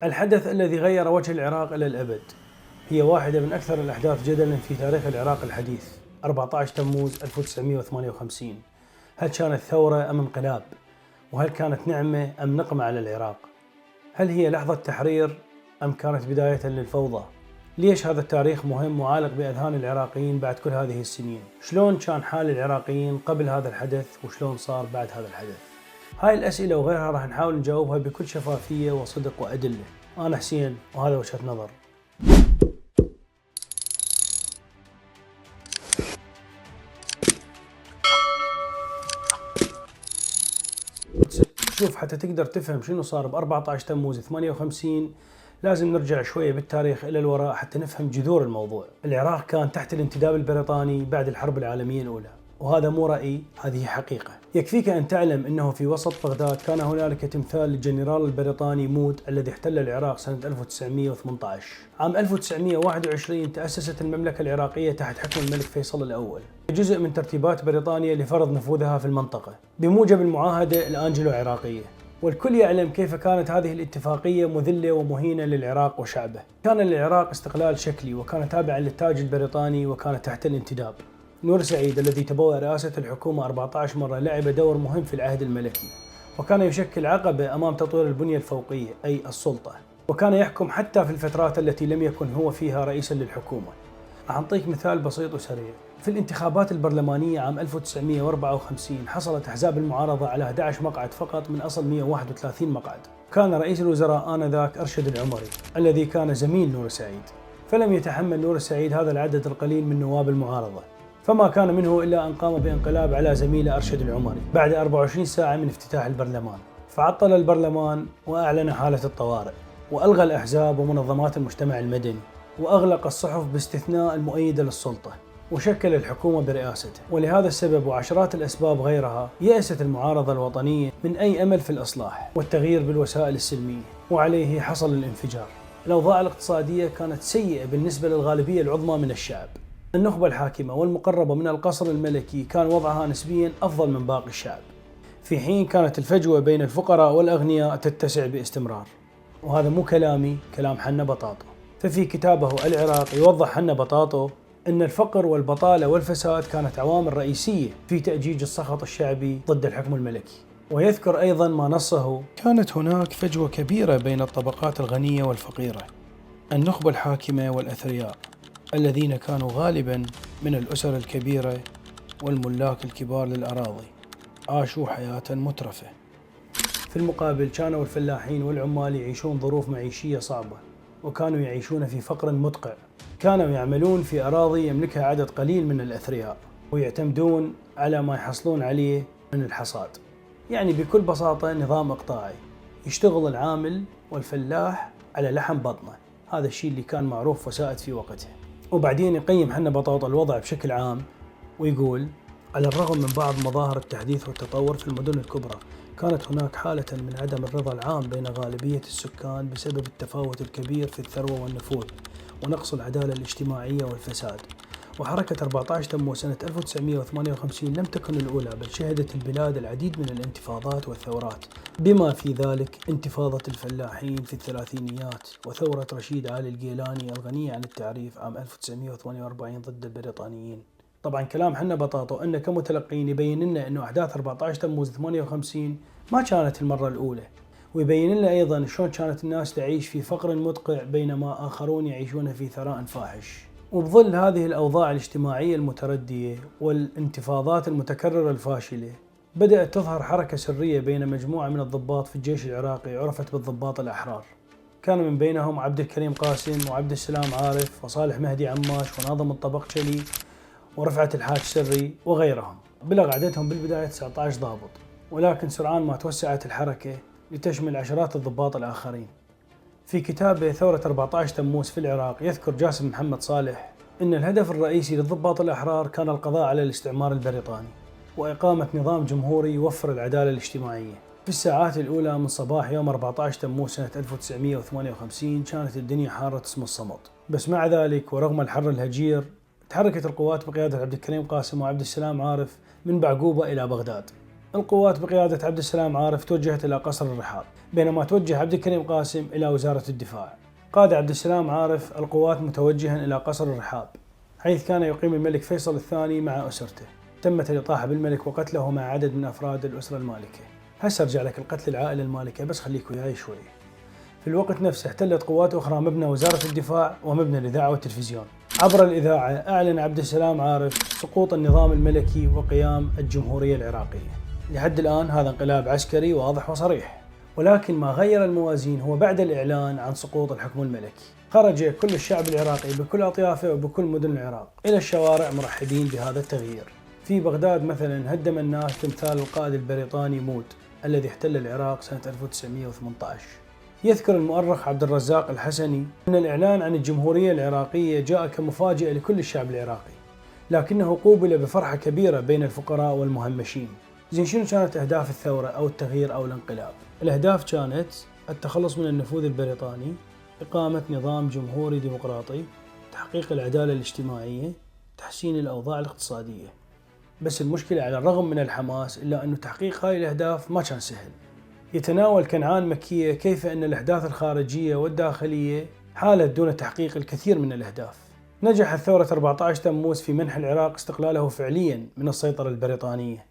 الحدث الذي غير وجه العراق إلى الأبد هي واحدة من أكثر الأحداث جدلاً في تاريخ العراق الحديث. 14 تموز 1958. هل كانت ثورة أم انقلاب؟ وهل كانت نعمة أم نقمة على العراق؟ هل هي لحظة تحرير أم كانت بداية للفوضى؟ ليش هذا التاريخ مهم وعالق بأذهان العراقيين بعد كل هذه السنين؟ شلون كان حال العراقيين قبل هذا الحدث وشلون صار بعد هذا الحدث؟ هاي الأسئلة وغيرها راح نحاول نجاوبها بكل شفافية وصدق وأدلة. أنا حسين وهذا وجهة نظر. شوف، حتى تقدر تفهم شنو صار ب 14 تموز 58 لازم نرجع شوية بالتاريخ إلى الوراء حتى نفهم جذور الموضوع. العراق كان تحت الانتداب البريطاني بعد الحرب العالمية الأولى، وهذا مو رأي، هذه حقيقة. يكفيك أن تعلم أنه في وسط بغداد كان هنالك تمثال للجنرال البريطاني مود الذي احتل العراق سنة 1918. عام 1921 تأسست المملكة العراقية تحت حكم الملك فيصل الأول، جزء من ترتيبات بريطانيا لفرض نفوذها في المنطقة بموجب المعاهدة الأنجلو عراقية. والكل يعلم كيف كانت هذه الاتفاقية مذلة ومهينة للعراق وشعبه. كان للعراق استقلال شكلي وكان تابعا للتاج البريطاني وكان تحت الانتداب. نور سعيد الذي تبوأ رئاسة الحكومة 14 مرة لعب دور مهم في العهد الملكي، وكان يشكل عقبة أمام تطوير البنية الفوقية أي السلطة، وكان يحكم حتى في الفترات التي لم يكن هو فيها رئيسا للحكومة. راح نعطيك مثال بسيط وسريع. في الانتخابات البرلمانية عام 1954 حصلت أحزاب المعارضة على 11 مقعد فقط من أصل 131 مقعد. كان رئيس الوزراء آنذاك أرشد العمري الذي كان زميل نور سعيد، فلم يتحمل نور سعيد هذا العدد القليل من نواب المعارضة، فما كان منه إلا أن قام بانقلاب على زميله أرشد العمري بعد 24 ساعة من افتتاح البرلمان، فعطل البرلمان وأعلن حالة الطوارئ، وألغى الأحزاب ومنظمات المجتمع المدني، وأغلق الصحف باستثناء المؤيدة للسلطة، وشكل الحكومة برئاسته. ولهذا السبب وعشرات الأسباب غيرها يأست المعارضة الوطنية من أي أمل في الإصلاح والتغيير بالوسائل السلمية، وعليه حصل الانفجار. الأوضاع الاقتصادية كانت سيئة بالنسبة للغالبية العظمى من الشعب. النخبة الحاكمة والمقربة من القصر الملكي كان وضعها نسبيا أفضل من باقي الشعب، في حين كانت الفجوة بين الفقراء والأغنياء تتسع باستمرار. وهذا مو كلامي، كلام حنا بطاطو. ففي كتابه العراق يوضح حنا بطاطو أن الفقر والبطالة والفساد كانت عوامل رئيسية في تأجيج السخط الشعبي ضد الحكم الملكي. ويذكر أيضا ما نصه: كانت هناك فجوة كبيرة بين الطبقات الغنية والفقيرة، النخبة الحاكمة والأثرياء الذين كانوا غالبا من الأسر الكبيرة والملاك الكبار للأراضي عاشوا حياة مترفة. في المقابل كانوا الفلاحين والعمال يعيشون ظروف معيشية صعبة، وكانوا يعيشون في فقر مدقع. كانوا يعملون في أراضي يملكها عدد قليل من الأثرياء، ويعتمدون على ما يحصلون عليه من الحصاد. يعني بكل بساطة نظام إقطاعي، يشتغل العامل والفلاح على لحم بطنه. هذا الشيء اللي كان معروف وسائد في وقته. وبعدين يقيم حنا بطاطا الوضع بشكل عام ويقول: على الرغم من بعض مظاهر التحديث والتطور في المدن الكبرى، كانت هناك حالة من عدم الرضا العام بين غالبية السكان بسبب التفاوت الكبير في الثروة والنفوذ ونقص العدالة الاجتماعية والفساد. وحركة 14 تموز سنة 1958 لم تكن الأولى، بل شهدت البلاد العديد من الانتفاضات والثورات، بما في ذلك انتفاضة الفلاحين في الثلاثينيات، وثورة رشيد آل الجيلاني الغنية عن التعريف عام 1948 ضد البريطانيين. طبعا كلام حنا بطاطو أن كمتلقين يبين لنا أنه أحداث 14 تموز 58 ما كانت المرة الأولى، ويبين لنا أيضا شلون كانت الناس تعيش في فقر مدقع بينما آخرون يعيشون في ثراء فاحش. وبظل هذه الأوضاع الاجتماعية المتردية والانتفاضات المتكررة الفاشلة، بدأت تظهر حركة سرية بين مجموعة من الضباط في الجيش العراقي عرفت بالضباط الأحرار. كان من بينهم عبد الكريم قاسم وعبد السلام عارف وصالح مهدي عماش وناظم الطبقشلي ورفعت الحاج سري وغيرهم. بلغ عددهم بالبداية 19 ضابط، ولكن سرعان ما توسعت الحركة لتشمل عشرات الضباط الآخرين. في كتابه ثورة 14 تموز في العراق يذكر جاسم محمد صالح أن الهدف الرئيسي للضباط الأحرار كان القضاء على الاستعمار البريطاني وإقامة نظام جمهوري يوفر العدالة الاجتماعية. في الساعات الأولى من صباح يوم 14 تموز سنة 1958 كانت الدنيا حارة اسم الصمت، بس مع ذلك ورغم الحر الهجير تحركت القوات بقيادة عبد الكريم قاسم وعبد السلام عارف من بعقوبة إلى بغداد. القوات بقيادة عبد السلام عارف توجهت إلى قصر الرحاب، بينما توجه عبد الكريم قاسم إلى وزارة الدفاع. قاد عبد السلام عارف القوات متوجها إلى قصر الرحاب، حيث كان يقيم الملك فيصل الثاني مع أسرته. تمت الإطاحة بالملك وقتله مع عدد من أفراد الأسرة المالكة. هسه أرجع لك القتل العائلة المالكة، بس خليك وياي شوي. في الوقت نفسه احتلت قوات أخرى مبنى وزارة الدفاع ومبنى الإذاعة والتلفزيون. عبر الإذاعة أعلن عبد السلام عارف سقوط النظام الملكي وقيام الجمهورية العراقية. لحد الآن هذا انقلاب عسكري واضح وصريح، ولكن ما غير الموازين هو بعد الإعلان عن سقوط الحكم الملكي خرج كل الشعب العراقي بكل أطيافه وبكل مدن العراق إلى الشوارع مرحبين بهذا التغيير. في بغداد مثلا هدم الناس تمثال القائد البريطاني مود الذي احتل العراق سنة 1918. يذكر المؤرخ عبد الرزاق الحسني أن الإعلان عن الجمهورية العراقية جاء كمفاجأة لكل الشعب العراقي، لكنه قوبل بفرحة كبيرة بين الفقراء والمهمشين. زين، شنو كانت أهداف الثورة أو التغيير أو الانقلاب؟ الأهداف كانت التخلص من النفوذ البريطاني، إقامة نظام جمهوري ديمقراطي، تحقيق العدالة الاجتماعية، تحسين الأوضاع الاقتصادية. بس المشكلة على الرغم من الحماس إلا أن تحقيق هاي الأهداف ما كان سهل. يتناول كنعان مكية كيف أن الأحداث الخارجية والداخلية حالت دون تحقيق الكثير من الأهداف. نجحت ثورة 14 تموز في منح العراق استقلاله فعليا من السيطرة البريطانية.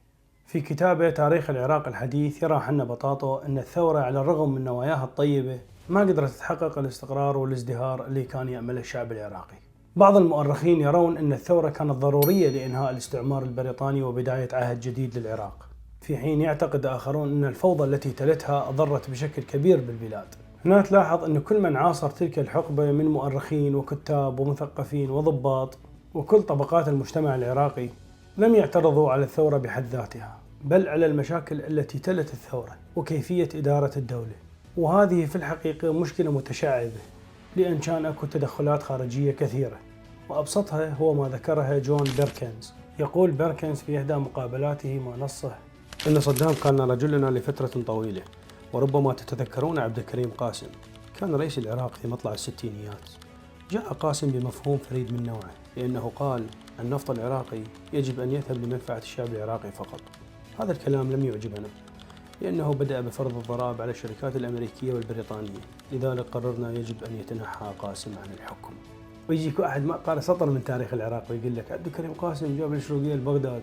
في كتابه تاريخ العراق الحديث يرى حنا بطاطو أن الثورة على الرغم من نواياها الطيبة ما قدرت تحقق الاستقرار والازدهار اللي كان يأمله الشعب العراقي. بعض المؤرخين يرون أن الثورة كانت ضرورية لإنهاء الاستعمار البريطاني وبداية عهد جديد للعراق، في حين يعتقد آخرون أن الفوضى التي تلتها أضرت بشكل كبير بالبلاد. هنا تلاحظ أن كل من عاصر تلك الحقبة من مؤرخين وكتاب ومثقفين وضباط وكل طبقات المجتمع العراقي لم يعترضوا على الثورة بحد ذاتها، بل على المشاكل التي تلت الثورة وكيفية إدارة الدولة. وهذه في الحقيقة مشكلة متشعبة، لأن كان أكو تدخلات خارجية كثيرة، وأبسطها هو ما ذكرها جون بيركنز. يقول بيركنز في إحدى مقابلاته ما نصه أن صدام كان رجلنا لفترة طويلة، وربما تتذكرون عبد الكريم قاسم كان رئيس العراق في مطلع الستينيات. جاء قاسم بمفهوم فريد من نوعه، لأنه قال النفط العراقي يجب أن يذهب لمنفعة الشعب العراقي فقط. هذا الكلام لم يعجبنا، لأنه بدأ بفرض الضرائب على الشركات الأمريكية والبريطانية، لذلك قررنا يجب أن يتنحى قاسم عن الحكم. ويجيك واحد ما قال سطر من تاريخ العراق ويقول لك عبد الكريم قاسم جاب الشروقية لبغداد.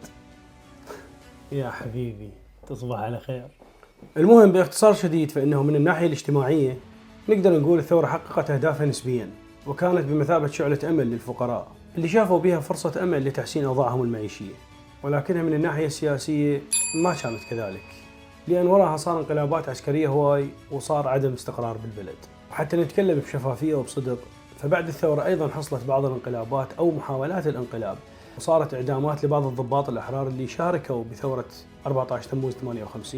يا حبيبي تصبح على خير. المهم باختصار شديد، فإنه من الناحية الاجتماعية نقدر نقول الثورة حققت أهدافها نسبيا، وكانت بمثابة شعلة أمل للفقراء اللي شافوا بها فرصة أمل لتحسين أوضاعهم المعيشية. ولكنها من الناحية السياسية ما كانت كذلك، لأن وراها صار انقلابات عسكرية هواي وصار عدم استقرار بالبلد. وحتى نتكلم بشفافية وبصدق، فبعد الثورة أيضا حصلت بعض الانقلابات أو محاولات الانقلاب، وصارت إعدامات لبعض الضباط الأحرار اللي شاركوا بثورة 14 تموز 58،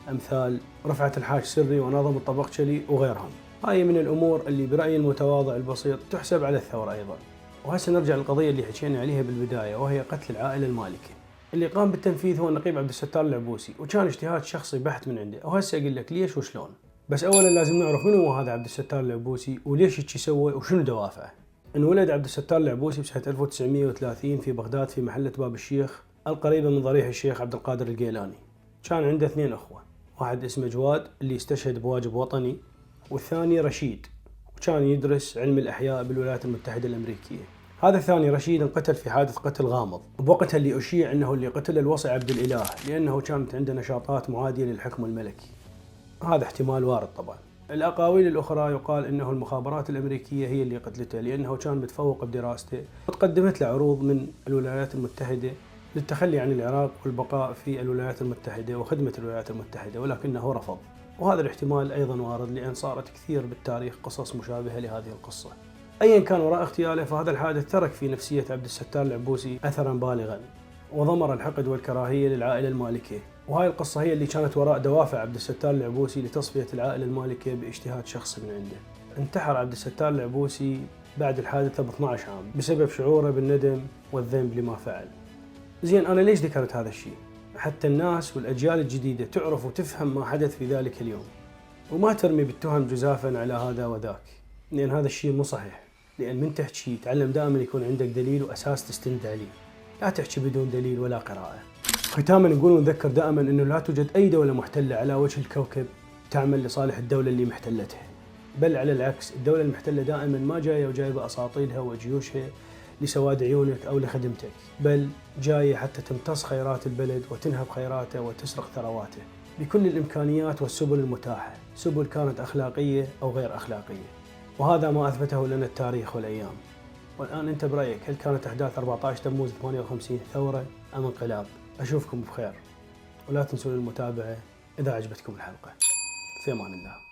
أمثال رفعت الحاج سري وناظم الطبقشلي وغيرهم. هاي من الأمور اللي برأيي المتواضع البسيط تحسب على الثورة أيضا. وهسه نرجع للقضية اللي حكينا عليها بالبداية، وهي قتل العائلة المالكة. اللي قام بالتنفيذ هو النقيب عبد الستار العبوسي، وكان اجتهاد شخصي بحت من عنده. وهسه أقول لك ليش وشلون. بس أولا لازم نعرف منو هو هذا عبد الستار العبوسي وليش هيك سوى وشنو دوافعه. انولد عبد الستار العبوسي بسنة 1930 في بغداد في محلة باب الشيخ القريبة من ضريح الشيخ عبد القادر الجيلاني. كان عنده 2 أخوة، واحد اسمه جواد اللي استشهد بواجب وطني، والثاني رشيد وكان يدرس علم الأحياء بالولايات المتحدة الأمريكية. هذا الثاني رشيد انقتل في حادث قتل غامض، بوقتها اللي أشيع أنه اللي قتل الوصي عبد الإله، لأنه كانت عنده نشاطات معادية للحكم الملكي. هذا احتمال وارد طبعا. الأقاويل الأخرى يقال أنه المخابرات الأمريكية هي اللي قتلته، لأنه كان متفوق بدراسته وتقدمت له عروض من الولايات المتحدة للتخلي عن العراق والبقاء في الولايات المتحدة وخدمة الولايات المتحدة، ولكنه رفض. وهذا الاحتمال أيضا وارد، لأن صارت كثير بالتاريخ قصص مشابهة لهذه القصة. أيا كان وراء اغتياله، فهذا الحادث ترك في نفسية عبد الستار العبوسي أثرا بالغا، وضمر الحقد والكراهية للعائلة المالكة. وهاي القصة هي اللي كانت وراء دوافع عبد الستار العبوسي لتصفية العائلة المالكة باجتهاد شخصي من عنده. انتحر عبد الستار العبوسي بعد الحادثة ب 12 عام بسبب شعوره بالندم والذنب لما فعل. زين، أنا ليش ذكرت هذا الشيء؟ حتى الناس والأجيال الجديدة تعرف وتفهم ما حدث في ذلك اليوم، وما ترمي بالتهم جزافا على هذا وذاك، لأن هذا الشيء مو صحيح. لأن من تحكي تعلم دائما يكون عندك دليل وأساس تستند عليه، لا تحكي بدون دليل ولا قراءة. ختاما نقول ونذكر دائما أنه لا توجد أي دولة محتلة على وجه الكوكب تعمل لصالح الدولة اللي محتلتها، بل على العكس الدولة المحتلة دائما ما جاية وجايبة أساطيلها وجيوشها لسواد عيونك أو لخدمتك، بل جاية حتى تمتص خيرات البلد وتنهب خيراته وتسرق ثرواته بكل الإمكانيات والسبل المتاحة، سبل كانت أخلاقية أو غير أخلاقية. وهذا ما أثبته لنا التاريخ والأيام. والآن أنت برأيك، هل كانت أحداث 14 تموز 58 ثورة أم انقلاب؟ أشوفكم بخير، ولا تنسون المتابعة إذا عجبتكم الحلقة. في أمان الله.